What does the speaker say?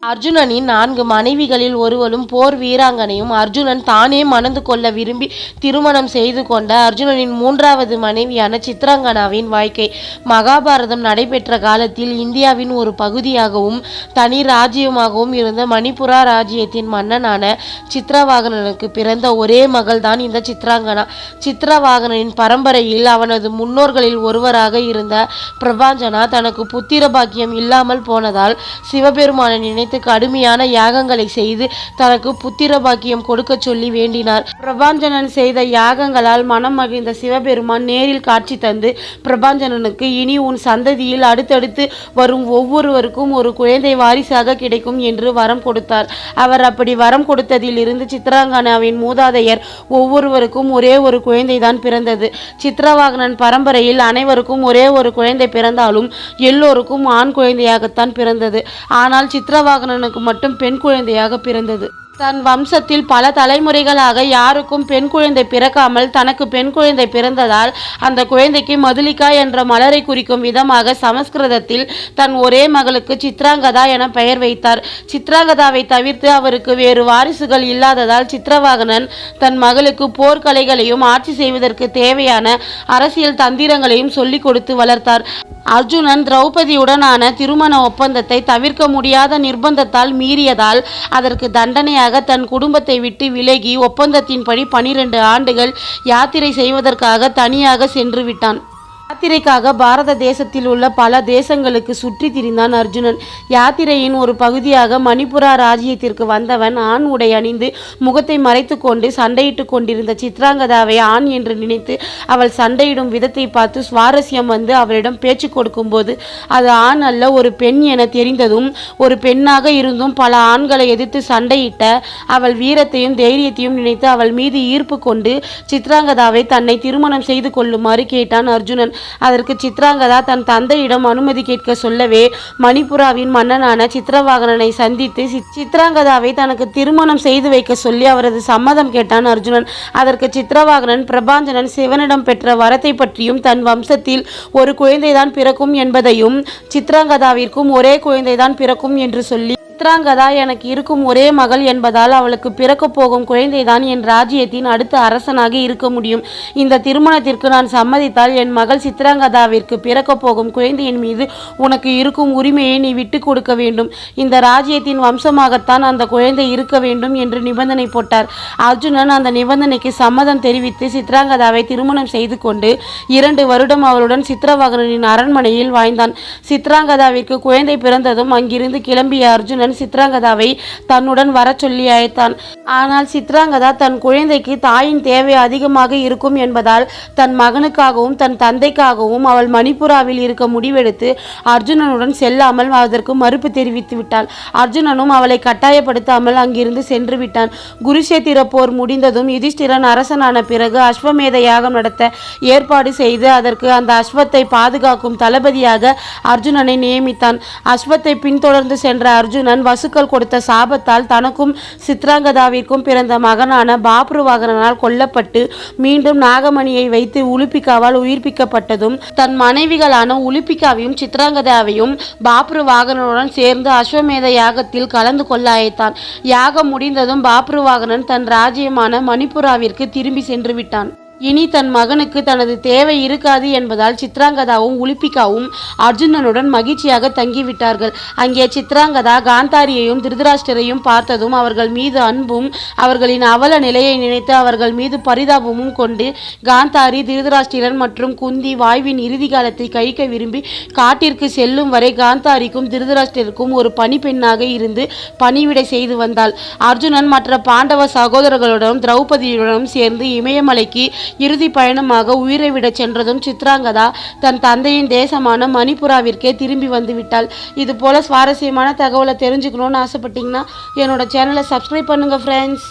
அர்ஜுனனின் 4 மனைவிகளில் ஒருவளும் போர் வீராங்கனையும் அர்ஜுனன் தானே மணந்து கொள்ள விரும்பி திருமணம் செய்து கொண்ட அர்ஜுனனின் 3வது மனைவியான சித்ராங்கனாவின் வாழ்க்கை. மகாபாரதம் நடைபெற்ற காலத்தில் இந்தியாவின் ஒரு பகுதியாகவும் தனி ராஜ்யமாகவும் இருந்த மணிப்புரா ராஜ்யத்தின் மன்னனான சித்ரவாகனனுக்கு பிறந்த ஒரே மகள்தான் இந்த சித்ராங்கனா. சித்ரவாகனனின் பரம்பரையில் அவனது முன்னோர்களில் ஒருவராக இருந்த பிரபாஞ்சனா தனக்கு புத்திர பாக்கியம் இல்லாமல் போனதால் சிவபெருமானை நினைத்து கடுமையான யாகங்களை செய்து தனக்கு புத்திர பாக்கியம் கொடுக்க சொல்லி வேண்டினார். பிரபாஞ்சனன் செய்த யாகங்களால் மனம் மகிழ்ந்த சிவபெருமான் நேரில் காட்சி தந்து பிரபாஞ்சனனுக்கு இனி உன் சந்ததியில் அடுத்தடுத்து வரும் ஒவ்வொருவருக்கும் ஒரு குழந்தை வாரிசாக கிடைக்கும் என்று வரம் கொடுத்தார். அவர் அப்படி வரம் கொடுத்ததில் இருந்து சித்ராங்கனாவின் மூதாதையர் ஒவ்வொருவருக்கும் ஒரே ஒரு குழந்தைதான் பிறந்தது. சித்ரவாகனன் பரம்பரையில் அனைவருக்கும் ஒரே ஒரு குழந்தை பிறந்தாலும் எல்லோருக்கும் ஆண் குழந்தையாகத்தான் பிறந்தது. ஆனால் சித்ரவாகனனுக்கு மட்டும் பெண் குழந்தையாக பிறந்தது. தன் வம்சத்தில் பல தலைமுறைகளாக யாருக்கும் பெண் குழந்தை பிறக்காமல் தனக்கு பெண் குழந்தை பிறந்ததால் அந்த குழந்தைக்கு மதுலிகா என்ற மலரை குறிக்கும் விதமாக சமஸ்கிருதத்தில் தன் ஒரே மகளுக்கு சித்ராங்கதா என பெயர் வைத்தார். சித்ராங்கதாவை தவிர்த்து அவருக்கு வேறு வாரிசுகள் இல்லாததால் சித்ரவாகனன் தன் மகளுக்கு போர்க்கலைகளையும் ஆட்சி செய்வதற்கு தேவையான அரசியல் தந்திரங்களையும் சொல்லிக் கொடுத்து வளர்த்தார். அர்ஜுனன் திரௌபதியுடனான திருமண ஒப்பந்தத்தை தவிர்க்க முடியாத நிர்பந்தத்தால் மீறியதால் அதற்கு தண்டனையாக தன் குடும்பத்தை விட்டு விலகி ஒப்பந்தத்தின்படி 12 ஆண்டுகள் யாத்திரை செய்வதற்காக தனியாக சென்று விட்டான். யாத்திரைக்காக பாரத தேசத்தில் உள்ள பல தேசங்களுக்கு சுற்றி திரிந்தான் அர்ஜுனன். யாத்திரையின் ஒரு பகுதியாக மணிப்புரா ராஜ்யத்திற்கு வந்தவன் ஆண் உடை அணிந்து முகத்தை மறைத்து கொண்டு சண்டையிட்டு கொண்டிருந்த சித்ராங்கதாவை ஆண் என்று நினைத்து அவள் சண்டையிடும் விதத்தை பார்த்து சுவாரஸ்யம் வந்து அவளிடம் பேச்சு கொடுக்கும்போது அது ஆண் அல்ல ஒரு பெண் என தெரிந்ததும் ஒரு பெண்ணாக இருந்தும் பல ஆண்களை எதிர்த்து சண்டையிட்ட அவள் வீரத்தையும் தைரியத்தையும் நினைத்து அவள் மீது ஈர்ப்பு கொண்டு சித்ராங்கதாவை தன்னை திருமணம் செய்து கொள்ளுமாறு கேட்டான் அர்ஜுனன். அதற்கு சித்ராங்கதா தன் தந்தையிடம் அனுமதி கேட்க சொல்லவே மணிப்புராவின் மன்னனான சித்ரவாகனனை சந்தித்து சித்ராங்கதாவை தனக்கு திருமணம் செய்து வைக்க சொல்லி அவரது சம்மதம் கேட்டான் அர்ஜுனன். அதற்கு சித்ரவாகனன் பிரபாஞ்சனன் சிவனிடம் பெற்ற வரத்தை பற்றியும் தன் வம்சத்தில் ஒரு குழந்தைதான் பிறக்கும் என்பதையும் சித்ராங்கதாவிற்கும் ஒரே குழந்தைதான் பிறக்கும் என்று சொல்லி சித்ராங்கதா எனக்கு இருக்கும் ஒரே மகள் என்பதால் அவளுக்கு பிறக்க போகும் குழந்தைதான் என் ராஜ்யத்தின் அடுத்த அரசனாக இருக்க முடியும். இந்த திருமணத்திற்கு நான் சம்மதித்தால் என் மகள் சித்ராங்கதாவிற்கு பிறக்க போகும் குழந்தையின் மீது உனக்கு இருக்கும் உரிமையை நீ விட்டு கொடுக்க வேண்டும். இந்த ராஜ்யத்தின் வம்சமாகத்தான் அந்த குழந்தை இருக்க வேண்டும் என்று நிபந்தனை போட்டார். அர்ஜுனன் அந்த நிபந்தனைக்கு சம்மதம் தெரிவித்து சித்ராங்கதாவை திருமணம் செய்து கொண்டு 2 வருடம் அவளுடன் சித்ரவாகனனின் அரண்மனையில் வாழ்ந்தான். சித்ராங்கதாவிற்கு குழந்தை பிறந்ததும் அங்கிருந்து கிளம்பிய அர்ஜுனன் சித்ராங்கதாவை தன்னுடன் வர சொல்லி அழைத்தான். ஆனால் சித்ராங்கதா தன் குழந்தைக்கு தாயின் தேவை அதிகமாக இருக்கும் என்பதால் தன் மகனுக்காகவும் தன் தந்தைக்காகவும் அவள் மணிப்புராவில் இருக்க முடிவெடுத்து அர்ஜுனனுடன் செல்லாமல் அதற்கு மறுப்பு தெரிவித்து விட்டாள். அர்ஜுனனும் அவளை கட்டாயப்படுத்தாமல் அங்கிருந்து சென்று விட்டான். குருஷேத்திர போர் முடிந்ததும் யுதிஷ்டிரன் அரசனான பிறகு அஸ்வமேத யாகம் நடத்த ஏற்பாடு செய்து அதற்கு அந்த அஸ்வத்தை பாதுகாக்கும் தளபதியாக அர்ஜுனனை நியமித்தான். அஸ்வத்தை பின்தொடர்ந்து சென்ற அர்ஜுனன் வசுக்கள் கொடுத்த சாபத்தால் தனக்கும் சித்ராங்கதாவிற்கும் பிறந்த மகனான பாப்ருவாகனனால் கொல்லப்பட்டு மீண்டும் நாகமணியை வைத்து உலுப்பிகாவால் உயிர்ப்பிக்கப்பட்டதும் தன் மனைவிகளான உலுப்பிகாவையும் சித்ராங்கதாவையும் பாப்ருவாகனனுடன் சேர்ந்து அஸ்வமேத யாகத்தில் கலந்து கொள்ள அழைத்தான். யாகம் முடிந்ததும் பாப்ருவாகனன் தன் ராஜ்யமான மணிப்புராவிற்கு திரும்பி சென்று விட்டான். இனி தன் மகனுக்கு தனது தேவை இருக்காது என்பதால் சித்ராங்கதாவும் உலுப்பிகாவும் அர்ஜுனனுடன் மகிழ்ச்சியாக தங்கிவிட்டார்கள். அங்கே சித்ராங்கதா காந்தாரியையும் திருதராஷ்டிரையும் பார்த்ததும் அவர்கள் மீது அன்பும் அவர்களின் அவல நிலையை நினைத்து அவர்கள் மீது பரிதாபமும் கொண்டு காந்தாரி திருதராஷ்டிரன் மற்றும் குந்தி வாழ்வின் இறுதி காலத்தை கழிக்க விரும்பி காட்டிற்கு செல்லும் வரை காந்தாரிக்கும் திருதராஷ்டிரருக்கும் ஒரு பணிப்பெண்ணாக இருந்து பணிவிடை செய்து வந்தாள். அர்ஜுனன் மற்ற பாண்டவ சகோதரர்களுடனும் திரௌபதியுடனும் சேர்ந்து இமயமலைக்கு இறுதி பயணமாக உயிரை விட சென்றதும் சித்ராங்கதா தன் தந்தையின் தேசமான மணிப்புராவிற்கே திரும்பி வந்து விட்டாள். இது போல சுவாரஸ்யமான தகவலை தெரிஞ்சுக்கணும்னு ஆசைப்பட்டீங்கன்னா என்னோட சேனலை சப்ஸ்கிரைப் பண்ணுங்க ஃப்ரெண்ட்ஸ்.